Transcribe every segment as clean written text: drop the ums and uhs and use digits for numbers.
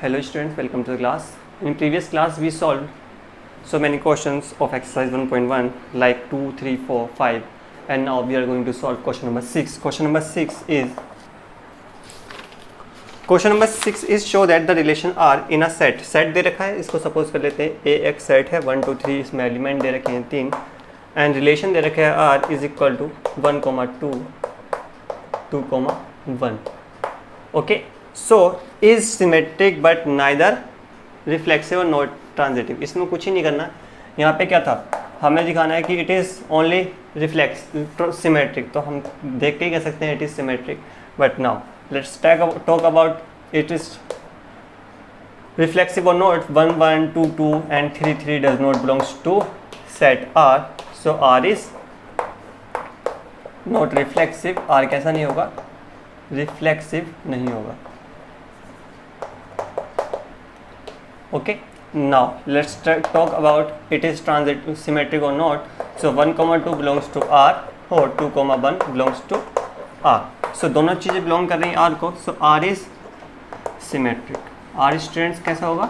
Hello students, welcome to the class. In previous class we solved so many questions of exercise 1.1 like 2, 3, 4, 5 and now we are going to solve question number 6. Question number 6 is show that the relation are in a set. Set दे रखा है, इसको suppose कर लेते हैं A एक set है 1 2 3, इसमें element दे रखे हैं 3 एंड रिलेशन दे रखे हैं R is equal to 1, 2, 2, 1. Okay, so is symmetric but neither reflexive और नॉट ट्रांजिटिव. इसमें कुछ ही नहीं करना. यहाँ पे क्या था, हमें दिखाना है कि it is only reflex symmetric. तो हम देख के ही कह सकते हैं it is symmetric. But now let's talk about it is reflexive और not. 1 1 2 2 and 3 3 does not belongs to set R. So R is not reflexive. R कैसा नहीं होगा, रिफ्लेक्सिव नहीं होगा. Okay, now let's talk about it is transitive symmetric or not. So 1, 2 belongs to R और 2, 1 belongs to R. So दोनों चीज़ें belong कर रही हैं R को. So R is symmetric. R students कैसा होगा,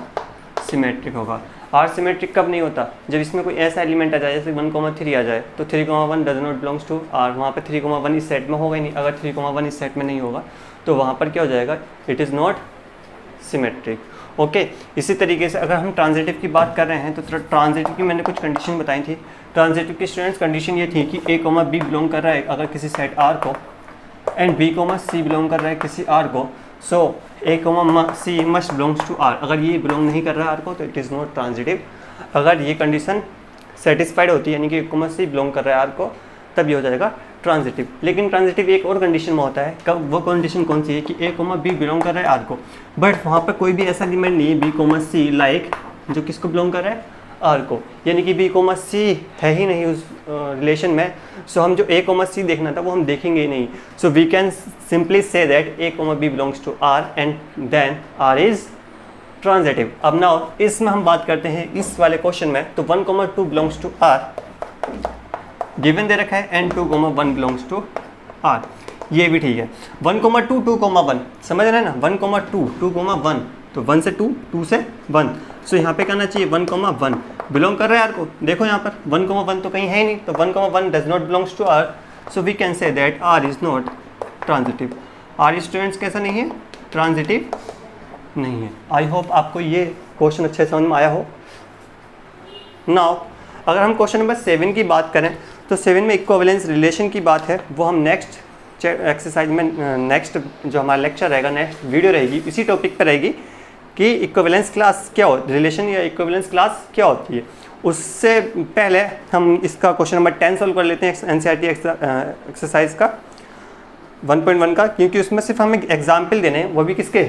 सिमेट्रिक होगा. R सिमेट्रिक कब नहीं होता, जब इसमें कोई ऐसा एलिमेंट आ जाए जैसे 1, 3 आ जाए. तो 3, 1 does not belongs to R. वहाँ पे 3, 1 इस सेट में होगा ही नहीं. अगर 3, 1 इस सेट में नहीं होगा तो वहाँ पर क्या हो जाएगा, it is not symmetric. Okay, इसी तरीके से अगर हम ट्रांजिटिव की बात कर रहे हैं तो ट्रांजिटिव की मैंने कुछ कंडीशन बताई थी. ट्रांजिटिव की स्टूडेंट्स कंडीशन ये थी कि A, B बिलोंग कर रहा है अगर किसी सेट R को एंड B, C बिलोंग कर रहा है किसी R को. So A, C must belongs to R. अगर ये बिलोंग नहीं कर रहा है R को तो इट इज़ नॉट ट्रांजिटिव. अगर ये कंडीशन सेटिस्फाइड होती है यानी कि A, C बिलोंग कर रहा है R को, तब ये हो जाएगा ट्रांजिटिव. लेकिन ट्रांजिटिव एक और कंडीशन में होता है. कब, वो कंडीशन कौन सी है कि A, B बिलोंग कर रहा है R को बट वहाँ पर कोई भी ऐसा एलिमेंट नहीं है B, C लाइक जो किसको बिलोंग कर रहा है R को. यानी कि B, C है ही नहीं उस रिलेशन में. सो हम जो A, C देखना था वो हम देखेंगे ही नहीं. So we can simply say that A, B बिलोंग्स to R and then R is transitive. अब नाउ इसमें हम बात करते हैं इस वाले क्वेश्चन में. तो 1, 2 बिलोंग्स टू R गिवन दे रखा है एंड 2, 1 बिलोंग्स टू R. ये भी ठीक है. 1, 2, 2, 1 समझ रहे हैं ना. 1, 2, 2, 1 तो 1 से 2, 2 से 1. सो यहाँ पे कहना चाहिए 1, 1 बिलोंग कर रहा है R को. देखो यहाँ पर 1, 1 तो कहीं है ही नहीं. तो 1, 1 does not belongs to R. So we can say that R is not transitive. R students कैसा नहीं है, ट्रांजिटिव नहीं है. आई होप आपको ये क्वेश्चन अच्छे समझ में आया हो. नाउ अगर हम क्वेश्चन नंबर 7 की बात करें तो 7 में इक्विवेलेंस रिलेशन की बात है. वो हम नेक्स्ट एक्सरसाइज में, नेक्स्ट जो हमारा लेक्चर रहेगा, नेक्स्ट वीडियो रहेगी, इसी टॉपिक पर रहेगी कि इक्विवेलेंस क्लास क्या हो, रिलेशन या इक्विवेलेंस क्लास क्या होती है. उससे पहले हम इसका क्वेश्चन नंबर 10 सॉल्व कर लेते हैं एनसीईआरटी एक्सरसाइज का 1.1 का, क्योंकि उसमें सिर्फ हमें एग्जाम्पल देने हैं, वो भी किसके.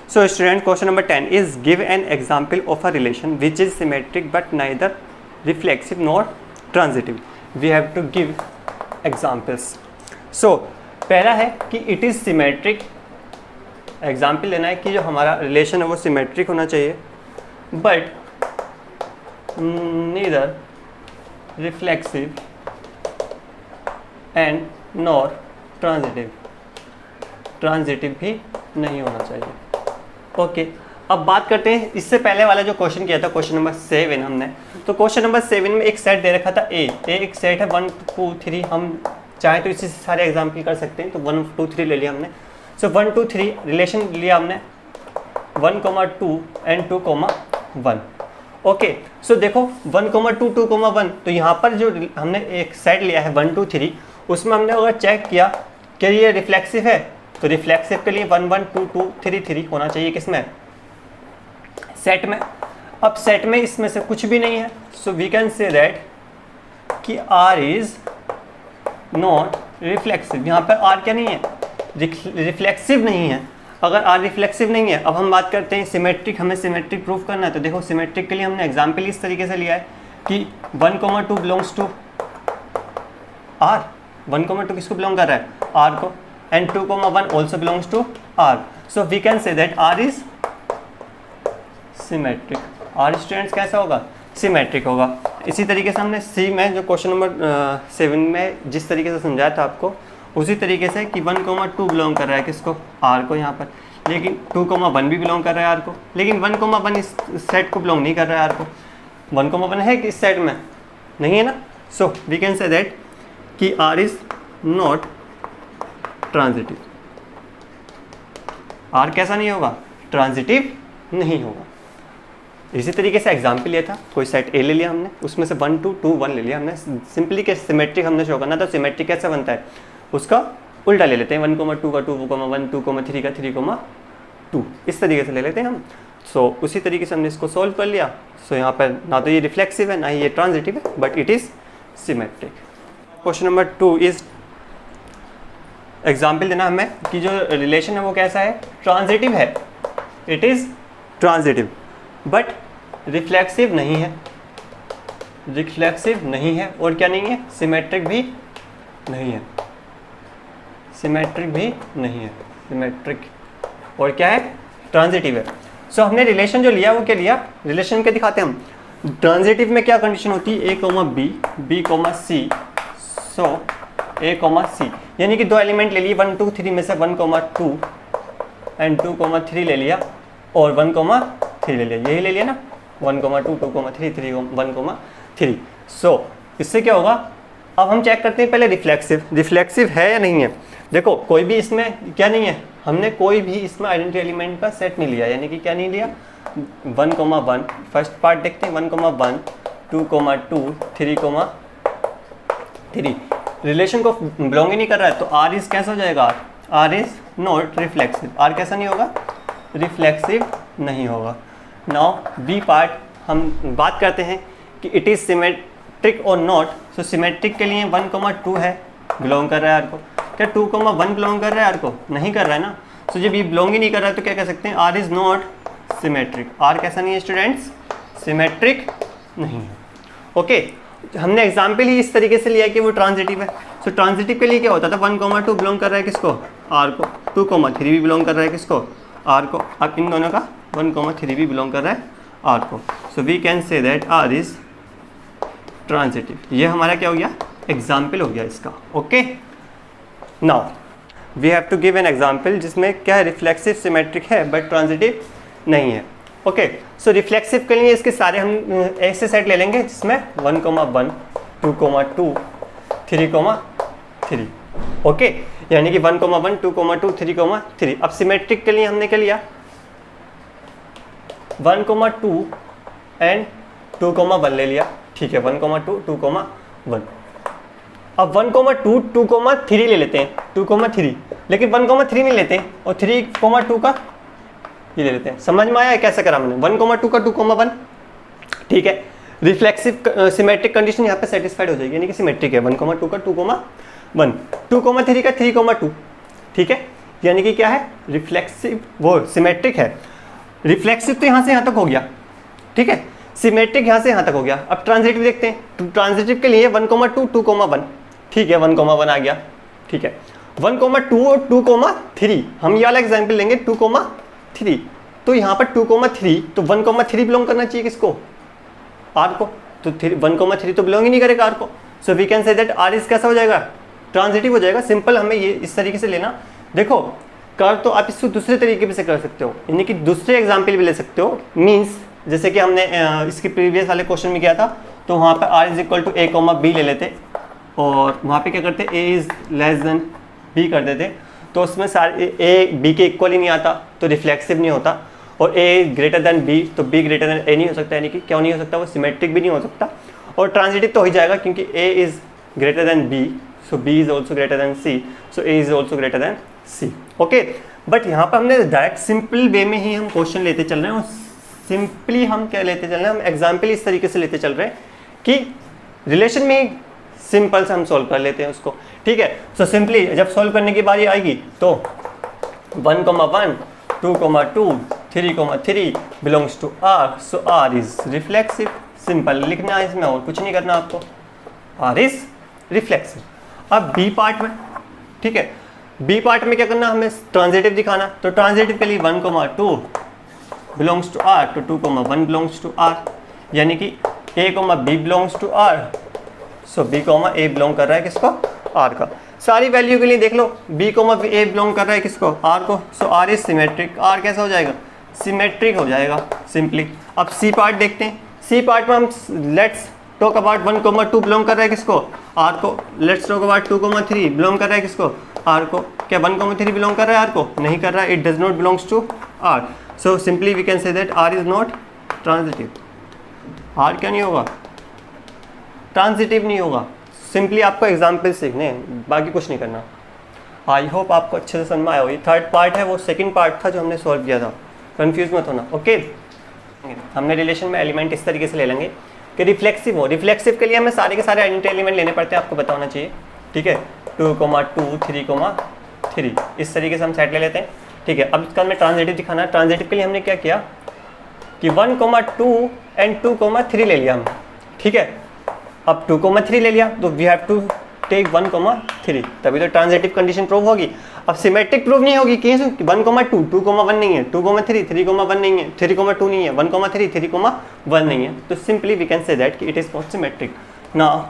So student question number 10 is give an example of a relation which is symmetric but neither reflexive not transitive. We have to give examples. So पहला है कि इट इज़ सिमेट्रिक. एग्जाम्पल लेना है कि जो हमारा रिलेशन है वो सिमेट्रिक होना चाहिए but neither reflexive and not transitive. Transitive भी नहीं होना चाहिए. ओके, अब बात करते हैं इससे पहले वाला जो क्वेश्चन किया था, क्वेश्चन नंबर 7 हमने. तो क्वेश्चन नंबर 7 में एक सेट दे रखा था A एक सेट है 1 2 3. हम चाहे तो इसी से सारे एग्जाम्पल कर सकते हैं. तो 1 2 3 ले लिया हमने. सो 1 2 3 रिलेशन लिया हमने 1, 2 एंड 2, 1. ओके, सो देखो 1, 2, 2, 1. तो यहाँ पर जो हमने एक सेट लिया है 1 2 3, उसमें हमने अगर चेक किया कि ये रिफ्लेक्सिव है तो रिफ्लेक्सिव के लिए 1 1 2 2 3 3 होना चाहिए. किसमें, सेट में. अब सेट में इसमें से कुछ भी नहीं है. So we can say that कि R इज नॉट रिफ्लेक्सिव. यहाँ पर R क्या नहीं है, रिफ्लेक्सिव नहीं है. अगर R रिफ्लेक्सिव नहीं है, अब हम बात करते हैं सिमेट्रिक. हमें सिमेट्रिक प्रूफ करना है. तो देखो सिमेट्रिक के लिए हमने एग्जाम्पल इस तरीके से लिया है कि 1, 2 बिलोंग्स टू R. 1, 2 किसको बिलोंग कर रहा है, R को. And 2, 1 also belongs to R. So we can say that R is symmetric. R students कैसा होगा, सिमेट्रिक होगा. इसी तरीके से हमने C में जो क्वेश्चन नंबर 7 में जिस तरीके से समझाया था आपको, उसी तरीके से कि 1, 2 बिलोंग कर रहा है किसको, R को. यहाँ पर लेकिन 2,1 भी बिलोंग कर रहा है आर को, लेकिन 1,1 इस सेट को बिलोंग नहीं कर रहा है आर को। 1,1 है कि इस सेट में नहीं है ना, so we can say that कि R is not transitive. R कैसा नहीं होगा, ट्रांजिटिव नहीं होगा। इसी तरीके से एग्जाम्पल लिया था, कोई सेट ए ले लिया हमने, उसमें से 1 2 2 1 ले लिया हमने, सिंपली के सिमेट्रिक हमने शो करना, तो सिमेट्रिक कैसे बनता है उसका उल्टा ले लेते हैं, 1,2 का 2,1 2,3 का 3,2 इस तरीके से ले लेते हैं हम। सो उसी तरीके से हमने इसको सॉल्व कर लिया। सो यहाँ पर ना तो ये रिफ्लेक्सिव है ना ही ये ट्रांजिटिव है, but it is symmetric. Question number 2 is example देना हमें कि जो रिलेशन है वो कैसा है, ट्रांजिटिव है, it is transitive but reflexive नहीं है, रिफ्लेक्सिव नहीं है और क्या नहीं है, सिमेट्रिक भी नहीं है, सिमेट्रिक भी नहीं है, सिमेट्रिक और क्या है, ट्रांजिटिव है। सो हमने रिलेशन जो लिया वो क्या लिया, रिलेशन क्या दिखाते हैं हम, ट्रांजिटिव में क्या कंडीशन होती है, ए कॉमा बी, बी कॉमा सी, सो ए कॉमा सी, यानी कि दो एलिमेंट ले लिए 1 2 3 में से 1,2 एंड 2,3 ले लिया और 1,3 ले लिया, यही ले लिया ना, 1,2 2,3 1,3। सो इससे क्या होगा, अब हम चेक करते हैं पहले रिफ्लेक्सिव, रिफ्लेक्सिव है या नहीं है। देखो कोई भी इसमें क्या नहीं है, हमने कोई भी इसमें आइडेंटिटी एलिमेंट का सेट नहीं लिया, यानी कि क्या नहीं लिया, 1,1 फर्स्ट पार्ट देखते हैं, 1,1 2,2 3,3 रिलेशन को बिलोंग ही नहीं कर रहा है, तो आर इज कैसा हो जाएगा, R is not reflexive, R कैसा नहीं होगा, रिफ्लेक्सिव नहीं होगा। नाउ बी पार्ट हम बात करते हैं कि इट इज़ सिमेट्रिक और नॉट। सो सिमेट्रिक के लिए 1,2 है, बिलोंग कर रहा है आर को, क्या 2,1 बिलोंग कर रहा है आर को, नहीं कर रहा है ना। सो जब ये बिलोंग ही नहीं कर रहा है तो क्या कह सकते हैं, R is not symmetric, R कैसा नहीं है स्टूडेंट्स, सिमेट्रिक नहीं है। ओके हमने एग्जाम्पल ही इस तरीके से लिया कि वो ट्रांजिटिव है। सो ट्रांजिटिव के लिए क्या होता था, 1,2 बिलोंग कर रहा है किसको, आर को, 2,3 भी बिलोंग कर रहा है किसको, आर को, अब इन दोनों का 1,3 भी बिलोंग कर रहा है आर को। So we can say that R is transitive. ये हमारा क्या हो गया, एग्जाम्पल हो गया इसका। Okay now we have to give an example जिसमें क्या है, रिफ्लेक्सिव सिमेट्रिक है बट ट्रांजिटिव नहीं है। ओके सो रिफ्लेक्सिव के लिए इसके सारे हम ऐसे सेट ले लेंगे जिसमें 1,1 2,2 3,3 ओके, यानी कि 1,1 2,2 3,3। अब सिमेट्रिक के लिए हमने क्या लिया, 1,2 एंड 2,1 ले लिया, ठीक है, 1,2 2,1। अब 1,2 2,3 ले लेते हैं, 2,3, लेकिन 1,3 नहीं लेते हैं और 3,2 का ये ले लेते हैं। समझ में आया है कैसे करा मैंने, 1,2 का 2,1, ठीक है, रिफ्लेक्सिव सिमेट्रिक कंडीशन यहाँ पे सेटिस्फाइड हो जाएगी, यानी कि सिमेट्रिक है 1,2 का 2,1, 2,3 का 3,2, ठीक है, यानी कि क्या है, रिफ्लेक्सिव वो सिमेट्रिक है। रिफ्लेक्सिव तो यहाँ से यहाँ तक हो गया, ठीक है, सिमेट्रिक यहाँ से यहाँ तक हो गया। अब ट्रांजिटिव देखते हैं, ट्रांजिटिव के लिए 1,2 2,1, ठीक है, 1,1 आ गया, ठीक है, 1,2 और 2,3 हम ये वाला एग्जाम्पल लेंगे 2,3, तो यहाँ पर 2,3 तो 1,3 बिलोंग करना चाहिए किसको, आर को, तो 1,3 तो बिलोंग ही नहीं करेगा आर को। So we can say that R is कैसा हो जाएगा, ट्रांजिटिव हो जाएगा। सिंपल हमें ये इस तरीके से लेना। देखो कर तो आप इसको दूसरे तरीके भी से कर सकते हो, यानी कि दूसरे एग्जाम्पल भी ले सकते हो। मीन्स जैसे कि हमने इसके प्रीवियस वाले क्वेश्चन में किया था, तो वहाँ पर R is equal to A comma B ले लेते और वहाँ पे क्या करते, A is less than B कर देते, तो उसमें सारे ए बी के इक्वल ही नहीं आता, तो रिफ्लेक्सिव नहीं होता, और ए ग्रेटर देन बी तो बी ग्रेटर देन ए नहीं हो सकता, यानी कि क्यों नहीं हो सकता, वो सिमेट्रिक भी नहीं हो सकता, और ट्रांजिटिव तो हो ही जाएगा क्योंकि A is greater than B, so B is also greater than C, so A is also greater than C. Okay, but यहाँ पर हमने डायरेक्ट सिंपल वे में ही हम क्वेश्चन लेते चल रहे हैं, और सिंपली हम क्या लेते चल रहे हैं, हम एग्जाम्पल इस तरीके से लेते चल रहे हैं कि रिलेशन में सिंपल से हम सॉल्व कर लेते हैं उसको, ठीक है। सो सिंपली जब सॉल्व करने की बारी आएगी तो 1,1 2,2 3,3 belongs to R, so R is reflexive. Simple लिखना है इसमें, और कुछ नहीं करना आपको, आर इज रिफ्लेक्सिव। अब बी पार्ट में, ठीक है, बी पार्ट में क्या करना, हमें ट्रांजिटिव दिखाना, तो ट्रांजिटिव के लिए 1,2 बिलोंग्स टू आर तो 2,1 बिलोंग्स टू आर, यानी कि A comma B belongs to R, so B comma A belong कर रहा है किसको, आर का। सारी वैल्यू के लिए देख लो बी कोमा ए बिलोंग कर रहा है किसको, आर को, so R is symmetric. R कैसा हो जाएगा, सिमेट्रिक हो जाएगा सिंपली। अब सी पार्ट देखते हैं, सी पार्ट में हम लेट्स टॉक अबाउट 1,2 बिलोंग कर रहा है किसको, आर को। लेट्स टॉक अबाउट 2,3 बिलोंग कर रहा है किसको, आर को। क्या 1,3 बिलोंग कर रहा है आर को, नहीं कर रहा है, it does not belongs to R. So simply we can say that R is not transitive. R क्या नहीं होगा, ट्रांजिटिव नहीं होगा। सिंपली आपको एग्जाम्पल सीखने हैं, बाकी कुछ नहीं करना। आई होप आपको अच्छे से समझ में आया हो। ये थर्ड पार्ट है, वो सेकंड पार्ट था जो हमने सॉल्व किया था, कंफ्यूज मत होना। ओके, हमने रिलेशन में एलिमेंट इस तरीके से ले लेंगे कि रिफ्लेक्सिव हो। रिफ्लेक्सिव के लिए हमें सारे के सारे आइडेंटिटी एलिमेंट लेने पड़ते हैं, आपको पता होना चाहिए, ठीक है। 2,2 3,3 इस तरीके से हम सेट ले लेते हैं, ठीक है। अब इसका हमें ट्रांजिटिव दिखाना है। ट्रांजिटिव के लिए हमने क्या किया कि 1,2 एंड 2,3 ले लिया हम, ठीक है। अब 2,3 ले लिया तो वी हैव टू टेक 1,3, तभी तो ट्रांजिटिव कंडीशन प्रूव होगी। अब सिमेट्रिक प्रूव नहीं होगी, कैसे, 1,2 2,1 नहीं है, 2,3 3,1 नहीं है, 3,2 नहीं है, 1,3 3,1 नहीं है, तो simply we can say that कि it is not symmetric. Now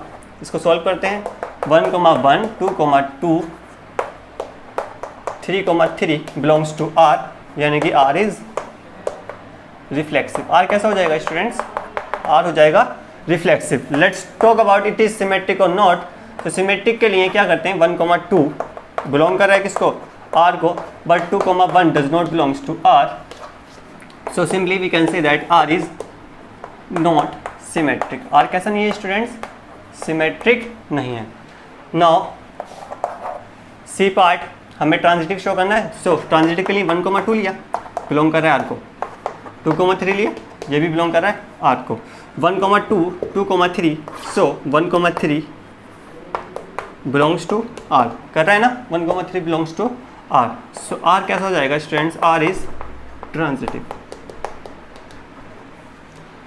इसको सॉल्व करते हैं। 1,1 2,2 3,3 बिलोंग्स टू आर, यानी कि आर इज रिफ्लेक्सिव। आर कैसा हो जाएगा स्टूडेंट्स, आर हो जाएगा reflexive. Let's talk about it is symmetric और नॉट। तो सिमेट्रिक के लिए क्या करते हैं, 1,2 बिलोंग कर रहा है किसको, आर को, but 2,1 does not belongs to R. So simply we can say that R is not symmetric. R कैसा नहीं है स्टूडेंट्स, सिमेट्रिक नहीं है। नाउ सी पार्ट हमें ट्रांजिटिव शो करना है, सो ट्रांजिटिव के लिए 1,2 लिया, बिलोंग कर रहा है आर को। 2,3 लिए, ये भी बिलोंग कर रहा है आर को। 1,2 2,3, सो 1,3 बिलोंग्स टू आर, कर रहा है ना, 1,3 belongs to R. So R कैसा हो जाएगा students, R is transitive.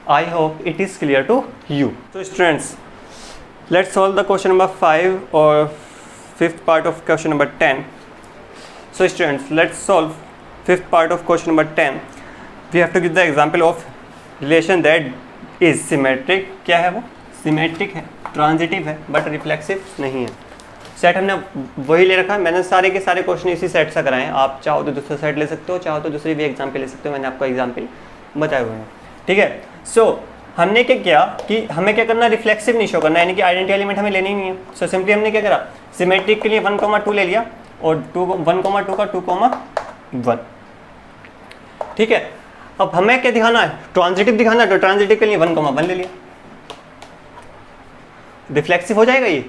I hope it is clear to you. तो students let's solve the question number 5 और 5th part of question number 10. So students, let's solve 5th part of question number 10. We have to give the example of relation that is symmetric. क्या है वो, symmetric है, transitive है, but reflexive नहीं है। Set हमने वही ले रखा है, मैंने सारे के सारे क्वेश्चन इसी सेट से कराए हैं। आप चाहो तो दूसरा सेट ले सकते हो, चाहो तो दूसरी भी एग्जाम्पल ले सकते हो, मैंने आपको एग्जाम्पल बताए हुए हैं, ठीक है। सो हमने क्या किया कि हमें क्या करना, रिफ्लेक्सिव नहीं शो करना, यानी कि आइडेंटिटी एलिमेंट हमें लेनी ही नहीं है। सो सिंपली हमने क्या करा, सिमेट्रिक के लिए 1,2 ले लिया और 1,2 का 2,1, ठीक है। अब हमें क्या दिखाना है, ट्रांजिटिव दिखाना है, तो ट्रांजिटिव के लिए 1,1 ले लिया। रिफ्लेक्सिव हो जाएगा ये,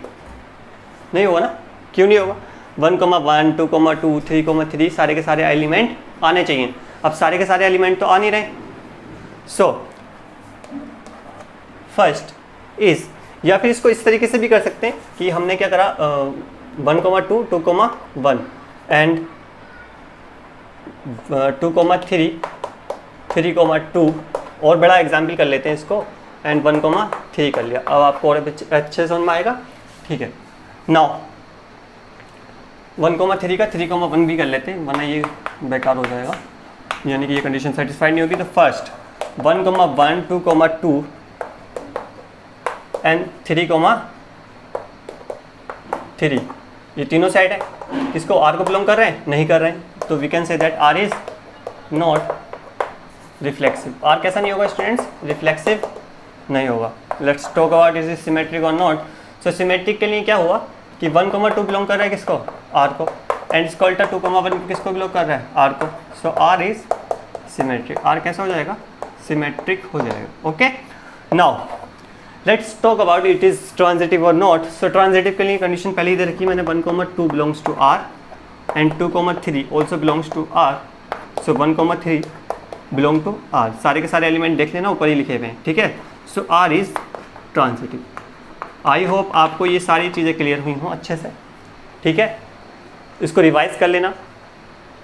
नहीं होगा ना, क्यों नहीं होगा। 1,1 2,2 3,3 सारे के सारे एलिमेंट आने चाहिए। अब सारे के सारे एलिमेंट तो आ नहीं रहे। सो फर्स्ट इज, या फिर इसको इस तरीके से भी कर सकते हैं कि हमने क्या करा, 1,2 2,1 एंड 2,3 3,2 और बड़ा एग्जाम्पल कर लेते हैं इसको, एंड 1,3 कर लिया। अब आपको और अच्छे से समझ में आएगा, ठीक है। नाउ 1,3 का 3,1 भी कर लेते हैं, वरना ये बेकार हो जाएगा, यानी कि ये कंडीशन सेटिस्फाइड नहीं होगी। तो फर्स्ट 1,1 2,2 एंड 3,3 ये तीनों सेट है, किसको, आर को बिलोंग कर रहे हैं, नहीं कर रहे हैं, तो we can say that R is not reflexive. R कैसा नहीं होगा स्टूडेंट्स, रिफ्लेक्सिव नहीं होगा। Let's talk about is is symmetric और नॉट। सो सिमेट्रिक के लिए क्या हुआ कि 1,2 बिलोंग कर रहा है किसको, आर को, एंड इसका उल्टा 2,1 किसको बिलोंग कर रहा है, आर को। So R is symmetric. R कैसा हो जाएगा, सिमेट्रिक हो जाएगा। Okay, now let's talk about it is transitive और नॉट। सो ट्रांजिटिव के लिए कंडीशन पहले ही दे रखी मैंने, 1,2 belongs to R and 2,3 also belongs to R. So 1,3 belong to R, सारे के सारे एलिमेंट देख लेना, ऊपर ही लिखे हुए हैं, ठीक है। So R is transitive. I hope आपको ये सारी चीज़ें क्लियर हुई हों अच्छे से, ठीक है। इसको रिवाइज कर लेना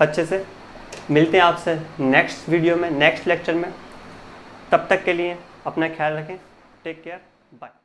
अच्छे से। मिलते हैं आपसे नेक्स्ट वीडियो में, नेक्स्ट लेक्चर में। तब तक के लिए अपना ख्याल रखें। Take care, bye.